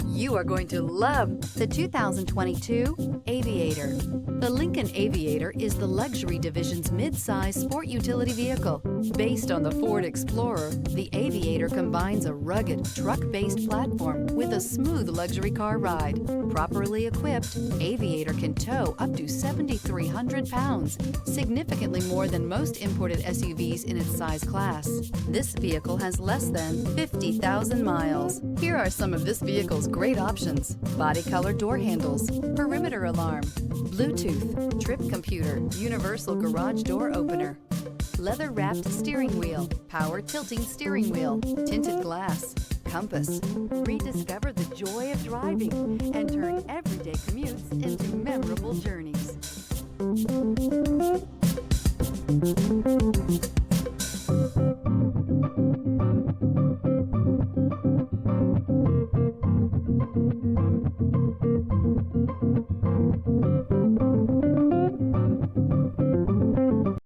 You are going to love the 2022 Aviator. The Lincoln Aviator is the luxury division's mid-size sport utility vehicle. Based on the Ford Explorer, the Aviator combines a rugged, truck-based platform with a smooth luxury car ride. Properly equipped, Aviator can tow up to 7,300 pounds, significantly more than most imported SUVs in its size class. This vehicle has less than 50,000 miles. Here are some of this vehicle's great options: body color door handles, perimeter alarm, Bluetooth, trip computer, universal garage door opener, leather wrapped steering wheel, power tilting steering wheel, tinted glass, compass. Rediscover the joy of driving and turn everyday commutes into memorable journeys.